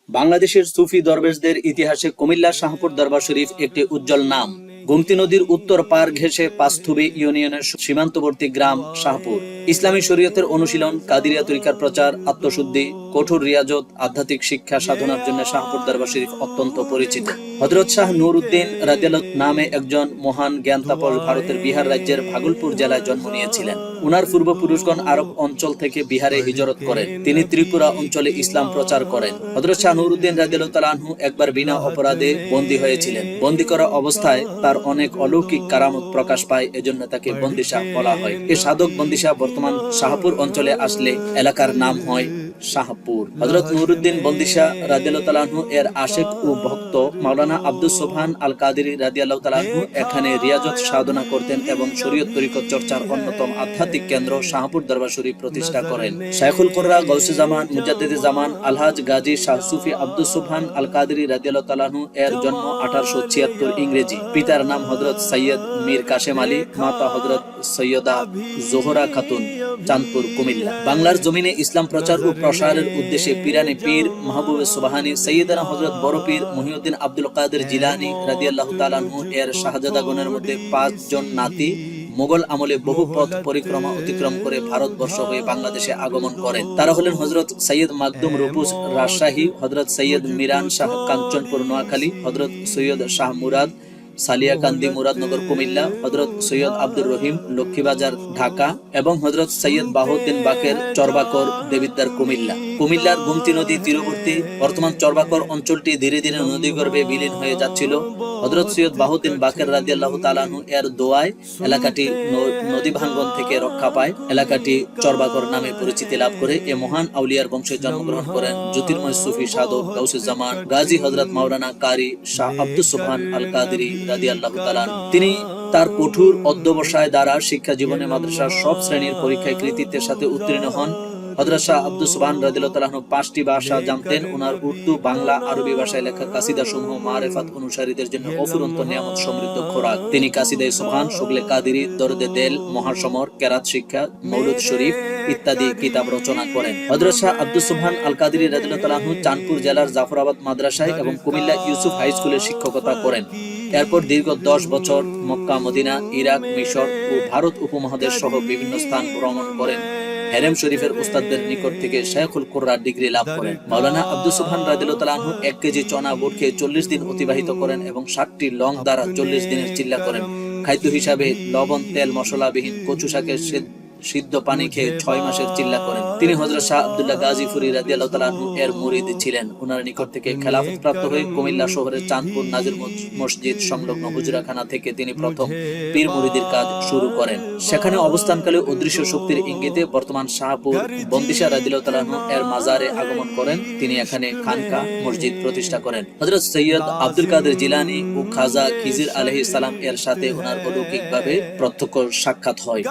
বাংলাদেশের সুফি দরবেশদের ইতিহাসে কুমিল্লা শাহপুর দরবার শরীফ একটি উজ্জ্বল নাম। গোমতী নদীর উত্তর পার ঘেঁষে পাঁচথুবি ইউনিয়নের সীমান্তবর্তী গ্রাম শাহপুর। ইসলামী শরীয়তের অনুশীলন, কাদিরিয়া তরিকার প্রচার, আত্মশুদ্ধি, কঠোর রিয়াজত, আধ্যাত্মিক শিক্ষা সাধনার জন্য শাহপুর দরবার শরীফ অত্যন্ত পরিচিত। হযরত শাহ নূর উদ্দিন রাদিয়াল্লাহু নামে একজন মহান জ্ঞানতাপস ভারতের বিহার রাজ্যের ভাগলপুর জেলায় জন্ম নিয়েছিলেন। উনার পূর্বপুরুষগণ আরব অঞ্চল থেকে বিহারে হিজরত করেন। তিনি ত্রিপুরা অঞ্চলে ইসলাম প্রচার করেন। হযরত শাহ নূর উদ্দিন রাদিয়াল্লাহু তাআলা আনহু একবার বিনা অপরাধে বন্দী হয়েছিলেন। বন্দী করা অবস্থায় তার অনেক অলৌকিক কারামত প্রকাশ পায়, এজন্য তাকে বন্দিশাহ বলা হয়। এই সাধক বন্দিশাহ বর্তমান শাহপুর অঞ্চলে আসলে এলাকার নাম হয় শাহপুর। হযরত নূর উদ্দিন বন্দিশাহ রাদিয়াল্লাহু তাআলা আনহু এর আশিক ও ভক্ত মাওলানা আব্দুস সুবহান আল কাদেরী রাদিয়াল্লাহু তাআলা আনহু এখানে রিয়াজত সাধনা করতেন এবং শরীয়ত তরিকত চর্চার অন্যতম আধ্যাত্মিক কেন্দ্র শাহপুর দরবার শরীফ প্রতিষ্ঠা করেন। শাইখুল কুররা গাউসে জামান মুজাদ্দিদে জামান আলহাজ গাজী শাহ সুফি আব্দুস সুবহান আল কাদেরী রাদিয়াল্লাহু তাআলা আনহু এর জন্ম 1876 ইংরেজি। পিতার নাম হযরত সৈয়দ মীর কাসেম আলী, মাতা হযরত সৈয়দা জোহরা খাতুন, চাঁদপুর, কুমিল্লা। বাংলার জমিনে ইসলাম প্রচার ও প্রসারের উদ্দেশ্যে পিরানে পীর মাহবুবে সুবহানী সৈয়দনা হযরত বড় পীর মুহিউদ্দিন আব্দুল কাদের জিলানী রাদিয়াল্লাহু তাআলা আনহু এর শাহজাদাগণের মধ্যে 5 জন নাতি মোগল আমলে বহু পথ পরিক্রমা অতিক্রম করে ভারতবর্ষ হয়ে বাংলাদেশে আগমন করেন। তারা হলেন হযরত সৈয়দ মাকদুম রুপুস রাজশাহী, হযরত সৈয়দ মিরান শাহ কাঞ্চনপুর নোয়াখালী, হযরত সৈয়দ শাহ মুরাদ সালিয়াকান্দি মুরাদনগর কুমিল্লা, হযরত সৈয়দ আব্দুর রহিম লক্ষ্মীবাজার ঢাকা এবং হযরত সৈয়দ বাহুদ্দিন বাকের চরবাকর দেবিদ্বার কুমিল্লা। কুমিল্লার গোমতী নদী তীরবর্তী বর্তমান চরবাকর অঞ্চলটি ধীরে ধীরে নদীগর্ভে বিলীন হয়ে যাচ্ছিল। হযরত সৈয়দ বাহুদ্দিন বাকের রাদিয়াল্লাহু তাআলা আনহু এর দোয়ায় এলাকাটি নদী ভাঙ্গন থেকে রক্ষা পায়। এলাকাটি চরবাকর নামে পরিচিতি লাভ করে। এ মহান আউলিয়ার বংশে জন্মগ্রহণ করেন জ্যোতির্ময় সুফি সাধক গাউসে জামান গাজী হযরত মাওলানা কারি শাহ আব্দুস সুবহান আল কাদেরী রাদিয়াল্লাহু তাআলা। তিনি তার কঠোর অধ্যবসায় দ্বারা শিক্ষা জীবনে মাদ্রাসার সব শ্রেণীর পরীক্ষায় কৃতিত্বের সাথে উত্তীর্ণ হন। হযরত শাহ আব্দুস সুবহান রাদিয়াল্লাহু তাআলা 5টি ভাষা জানতেন। ওনার উর্দু, বাংলা, আরবি ভাষায় লেখা কাসিদা সমূহ মারিফাত অনুসারীদের জন্য অফুরন্ত নিয়ামত সমৃদ্ধ খোরাক। তিনি কাসিদায়ে সুবহান, শুগলে কাদেরী, দরদে দেল, মহাসমর, কেরাত শিক্ষা, মৌলুদ শরীফ ইত্যাদি কিতাব রচনা করেন। হযরত শাহ আব্দুস সুবহান আল কাদেরী রাদিয়াল্লাহু তাআলা চাঁদপুর জেলার জাফরাবাদ মাদ্রাসায় এবং কুমিল্লা ইউসুফ হাই স্কুলে শিক্ষকতা করেন। এরপর দীর্ঘ 10 বছর মক্কা, মদিনা, ইরাক, মিশর ও ভারত উপমহাদেশ সহ বিভিন্ন স্থান ভ্রমণ করেন। হেরেম শরীফের উস্তাদদের নিকট থেকে শাইখুল কুররা ডিগ্রি লাভ করেন। মাওলানা আব্দুস সুবহান রাদিয়াল্লাহু তাআলা আনহু 1 কেজি চনা বুট খেয়ে 40 দিন অতিবাহিত করেন এবং 60টি লং দ্বারা 40 দিনের চিল্লা করেন। খাদ্য হিসাবে লবণ, তেল, মশলাবিহীন কচু শাকের সিদ্ধ পানি খেয়ে 6 মাসের চিল্লা করেন। তিনি হযরত শাহ আব্দুল্লাহ গাজীপুরী রাদিয়াল্লাহু তাআলা আনহু এর মুরিদ ছিলেন। ওনার নিকট থেকে খেলাফত প্রাপ্ত হয়ে কুমিল্লা শহরের চাঁদপুর নাজির মসজিদ সংলগ্ন হুজরাখানা থেকে তিনি প্রথম পীর মুরিদের কাজ শুরু করেন। সেখানে অবস্থানকালে অদৃশ্য শক্তির ইঙ্গিতে বর্তমান শাহপুর বন্দিশাহ রাদিয়াল্লাহু তাআলা আনহু এর মাজারে আগমন করেন। তিনি এখানে খানকা মসজিদ প্রতিষ্ঠা করেন। হযরত সৈয়দ আব্দুল কাদের জিলানী ও খাজা খিজির আলাইহিস সালাম এর সাথে ওনার অলৌকিকভাবে প্রত্যক্ষ সাক্ষাৎ হয়।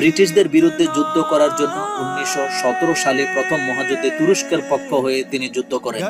ব্রিটিশদের বিরুদ্ধে যুদ্ধ করার জন্য 1917 সালে প্রথম মহাযুদ্ধে তুরস্কের পক্ষ হয়ে তিনি যুদ্ধ করেন।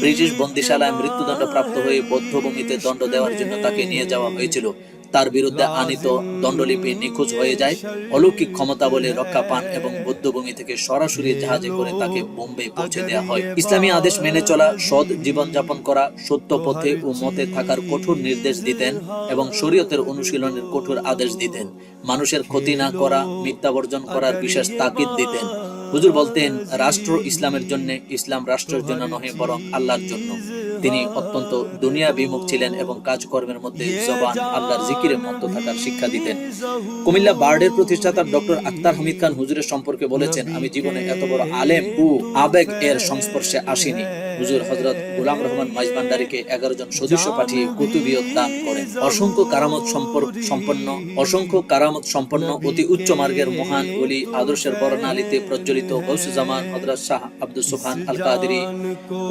ব্রিটিশ বন্দিশালায় মৃত্যুদণ্ড প্রাপ্ত হয়ে বধ্যভূমিতে দণ্ড দেওয়ার জন্য তাকে নিয়ে যাওয়া হয়েছিল। তার বিরুদ্ধে আনিত দণ্ডলিপি নিখোঁজ হয়ে যায়। অলৌকিক ক্ষমতা বলে রক্ষা পান এবং বধ্যভূমি থেকে সরাসরি জাহাজে করে তাকে বোম্বে পৌঁছে দেওয়া হয়। ইসলামী আদেশ মেনে চলা, সৎ জীবনযাপন করা, সত্য পথে ও মতে থাকার কঠোর নির্দেশ দিতেন এবং শরীয়তের অনুশীলনের কঠোর আদেশ দিতেন। মানুষের ক্ষতি না করা, মিথ্যা বর্জন করার বিশেষ তাকিদ দিতেন। হুজুর বলতেন, রাষ্ট্র ইসলামের জন্য, ইসলাম রাষ্ট্রের জন্য নহে বরং আল্লাহর জন্য। তিনি অত্যন্ত দুনিয়া বিমুখ ছিলেন এবং কাজকর্মের মধ্যে জবান আল্লাহর জিকিরে মত্ত থাকার শিক্ষা দিতেন। কুমিল্লা বার্ডের প্রতিষ্ঠাতা ডক্টর আখতার হামিদ খান হুজুরের সম্পর্কে বলেছেন, আমি জীবনে এত বড় আলেম ও আবেগ এর সংস্পর্শে আসিনি। হুজুর হযরত গোলাম রহমান মাইজভান্ডারীকে 11 জন সদস্য পাঠিয়ে কুতুবিয়ত দান করেন। অসংখ্য কারামত সম্পন্ন অতি উচ্চ মার্গের মহান ওলি আদর্শের বর্ণালীতে প্রজ্বলিত গাউসে জামান হযরত শাহ আব্দুস সুবহান আল কাদেরী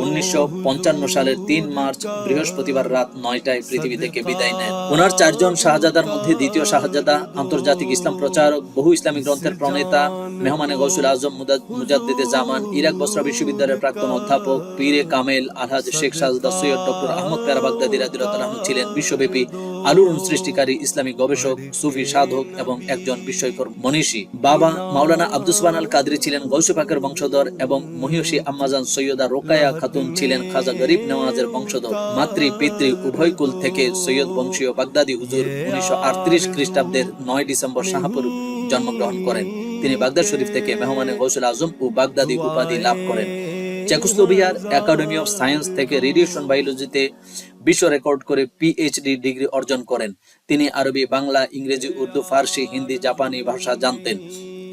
1955 সালের 3 মার্চ বৃহস্পতিবার রাত 9টায় পৃথিবী থেকে বিদায় নেন। ওনার 4 জন শাহজাদার মধ্যে দ্বিতীয় শাহজাদা, আন্তর্জাতিক ইসলাম প্রচারক, বহু ইসলামী গ্রন্থের প্রণেতা, মেহমানে গৌসুল আজম মুজাদ্দিদে জামান, ইরাক বসরা বিশ্ববিদ্যালয়ের প্রাক্তন অধ্যাপক, পীরে এ কামেল আলহাজ শেখ সাজদা সৈয়দ ডক্টর আহমদ পেয়ারা বাগদাদী রাদিয়াল্লাহু তাআলা আনহু ছিলেন বিশ্বব্যাপী আলোড়ন সৃষ্টিকারী ইসলামী গবেষক, সুফি সাধক এবং একজন বিস্ময়কর মনীষী। বাবা মাওলানা আব্দুস সুবহান আল কাদরি ছিলেন গৌসে পাকের বংশধর এবং মহিয়সী আম্মাজান সৈয়দা রোকায়া খাতুন ছিলেন খাজা গরিব নওয়াজের বংশধর। মাতৃ পিতৃ উভয় কুল থেকে সৈয়দ বংশীয় বাগদাদী হুজুর 1938 খ্রিস্টাব্দের 9 ডিসেম্বর শাহপুর জন্মগ্রহণ করেন। তিনি বাগদাদ শরীফ থেকে মেহমানে গৌসুল আজম ও বাগদাদী উপাধি লাভ করেন। চেকোস্লোভাকিয়ার একাডেমি অফ সায়েন্স থেকে রেডিয়েশন বায়োলজিতে বিশ্ব রেকর্ড করে পিএইচডি ডিগ্রি অর্জন করেন। তিনি আরবি, বাংলা, ইংরেজি, উর্দু, ফার্সি, হিন্দি, জাপানি ভাষা জানতেন।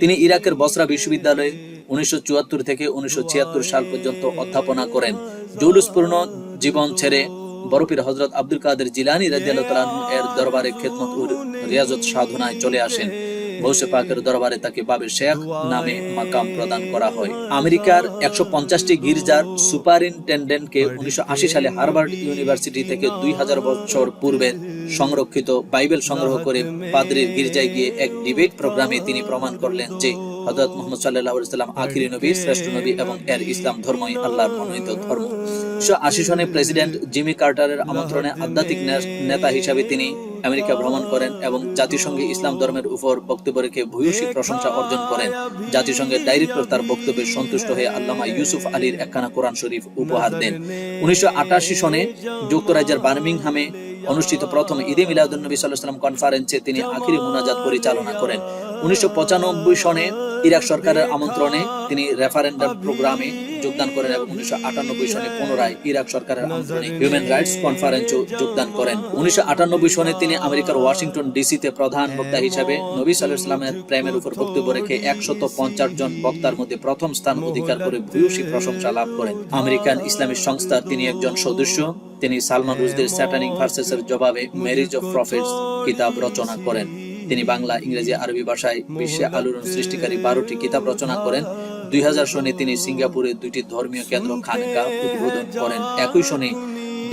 তিনি ইরাকের বসরা বিশ্ববিদ্যালয়ে 1974 থেকে 1976 সাল পর্যন্ত অধ্যাপনা করেন। জৌলুসপূর্ণ জীবন ছেড়ে বরপীর হযরত আব্দুল কাদের জিলানী রাদিয়াল্লাহু তাআলা আনহু এর দরবারে খেদমত ও রিয়াজত সাধনায় চলে আসেন। গৌসে পাকের দরবারে তাকে বাবে শেখ নামে মাকাম প্রদান করা হয়। আমেরিকার 150টি গির্জার সুপারিনটেন্ডেন্টকে 1980 সালে হার্ভার্ড ইউনিভার্সিটি থেকে 2000 বছর পূর্বে সংরক্ষিত বাইবেল সংগ্রহ করে পাদ্রীর গির্জায় গিয়ে এক ডিবেট প্রোগ্রামে তিনি প্রমাণ করলেন যে হযরত মুহাম্মদ সাল্লাল্লাহু আলাইহি সাল্লাম আখিরি নবী, শ্রেষ্ঠ নবী এবং এর ইসলাম ধর্মই আল্লাহর মনোনীত ধর্ম। 1980 সনে প্রেসিডেন্ট জিমি কার্টারের আমন্ত্রণে আধ্যাত্মিক নেতা হিসাবে তিনি আমেরিকা ভ্রমণ করেন এবং জাতিসংঘে ইসলাম ধর্মের উপর বক্তব্য রেখে ভূয়সী প্রশংসা অর্জন করেন। জাতিসংঘের ডাইরেক্টর তার বক্তব্যে সন্তুষ্ট হয়ে আল্লামা ইউসুফ আলীর একখানা কোরআন শরীফ উপহার দেন। 1988 সনে যুক্তরাজ্যের বার্মিংহামে অনুষ্ঠিত প্রথম ঈদে মিলাদুন নবী সাল্লাল্লাহু আলাইহি ওয়াসাল্লাম কনফারেন্সে তিনি আখিরি মুনাজাত পরিচালনা করেন। 1995 সনে ইরাক সরকারের আমন্ত্রণে তিনি রেফারেন্ডাম প্রোগ্রামে যোগদান করেন এবং 1998 সনে পুনরায় ইরাক সরকারের আমন্ত্রণে হিউম্যান রাইটস কনফারেন্সে যোগদান করেন। 1998 সনে তিনি আমেরিকার ওয়াশিংটন ডিসিতে প্রধান বক্তা হিসেবে নবী সাল্লাল্লাহু আলাইহি ওয়াসাল্লামের প্রেমের উপর বক্তব্য রেখে 150 জন বক্তার মধ্যে প্রথম স্থান অধিকার করে ভূয়সী প্রশংসা লাভ করেন। আমেরিকান ইসলামিক সংস্থার তিনি একজন সদস্য। তিনি সালমান রুশদির স্যাটানিক ভার্সেসের জবাবে ম্যারেজ অফ প্রফেটস কিতাব রচনা করেন। তিনি বাংলা, ইংরেজি, আরবি ভাষায় বিশ্বে আলোড়ন সৃষ্টিকারী 12টি কিতাব রচনা করেন। 2000 সনে তিনি সিঙ্গাপুরে 2টি ধর্মীয় কেন্দ্র খানকা উদ্বোধন করেন। একই সনে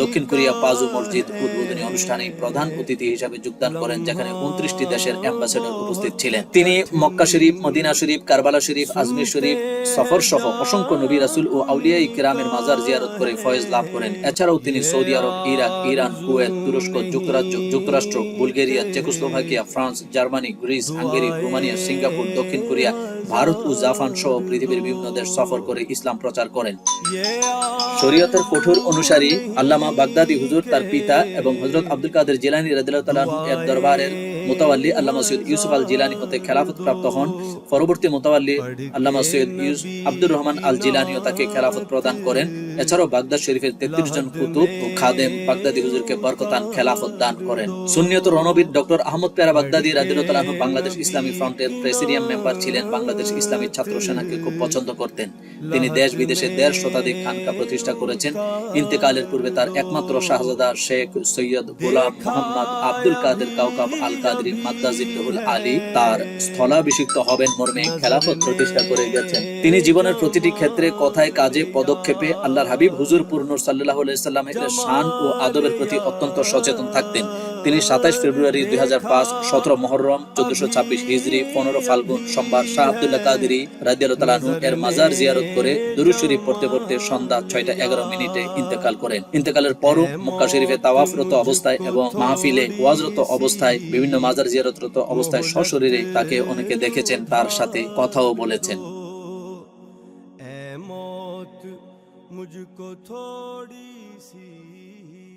দক্ষিণ কোরিয়া পাজু মসজিদ উদ্বোধনী অনুষ্ঠানে প্রধান অতিথি হিসেবে যোগদান করেন, যেখানে 29টি দেশের অ্যাম্বাসেডর উপস্থিত ছিলেন। তিনি মক্কা শরীফ, মদিনা শরীফ, কারবালা শরীফ, আজমির শরীফ সফর সহ অসংখ্য নবী রাসূল ও আউলিয়া ইকরামের মাজার জিয়ারত করে ফয়েজ লাভ করেন। এছাড়াও তিনি সৌদি আরব, ইরাক, ইরান, কুয়েত, তুরস্ক, যুক্তরাষ্ট্র, Bulgaria, Czechoslovakia, France, Germany, Greece, Hungary, Romania, Singapore, দক্ষিণ কোরিয়া, ভারত ও জাপান সহ পৃথিবীর বিভিন্ন দেশ সফর করে ইসলাম প্রচার করেন। শরীয়তের কঠোর অনুসারী আল্লামা বাগদাদী হুজুর তার পিতা এবং হযরত আব্দুল কাদের জিলানী রাদিয়াল্লাহু তাআলা এর দরবারের মুতাওয়াল্লি আল্লামা সৈয়দ ইউসুফ আল জিলানী হতে খেলাফত প্রাপ্ত হন। পরবর্তী মুতাওয়াল্লি আল্লামা সৈয়দ আব্দুর রহমান আল জিলানীও তাকে খেলাফত প্রদান করেন। এছাড়াও বাগদাদ শরীফের 33 জন কুতুব ও খাদেম বাগদাদী হুজুরকে বরকতান খেলাফত দান করেন। সুন্নিয়ত রণবীর ডক্টর আহমদ পেয়ারা বাগদাদী রাদিয়াল্লাহু তাআলা আনহু বাংলাদেশ ইসলামী ফ্রন্টের প্রেসিডিয়াম মেম্বার ছিলেন। বাংলাদেশ ইসলামী ছাত্র সেনাকে খুব পছন্দ করতেন। তিনি দেশ বিদেশে 1.5 শতাধিক খানকা প্রতিষ্ঠা করেছেন। ইন্তেকালের পূর্বে তার একমাত্র শাহজাদা শেখ সৈয়দ গোলাম মোহাম্মদ আব্দুল কাদের কাউকাব আল কাদরি মাদ্দাজিল্লাহুল আলী তার স্থলাভিষিক্ত হবেন মর্মে খেলাফত প্রতিষ্ঠা করে গেছেন। তিনি জীবনের প্রতিটি ক্ষেত্রে, কথায়, কাজে, পদক্ষেপে আল্লাহর হাবিব হুজুর নূর সাল্লাল্লাহু আলাইহি সাল্লামের শান ও আদবের প্রতি অত্যন্ত সচেতন থাকতেন। তিনি 27 ফেব্রুয়ারি 2005, 17 মুহররম 1426 হিজরি, 15 ফাল্গুন সোমবার শাহ আব্দুল্লাহ কাদরি রাদিয়াল্লাহু তাআলা আনহু এর মাজার জিয়ারত করে দুরূদ শরীফ পড়তে পড়তে সন্ধ্যা 6:11 ইন্তেকাল করেন। ইন্তেকালের পরও মক্কা শরীফে তাওয়াফরত অবস্থায় এবং মাহফিলে ওয়াজরত অবস্থায়, বিভিন্ন মাজার জিয়ারতরত অবস্থায় সশরীরে তাকে অনেকে দেখেছেন, তার সাথে কথাও বলেছেন। मुझको थोड़ी सी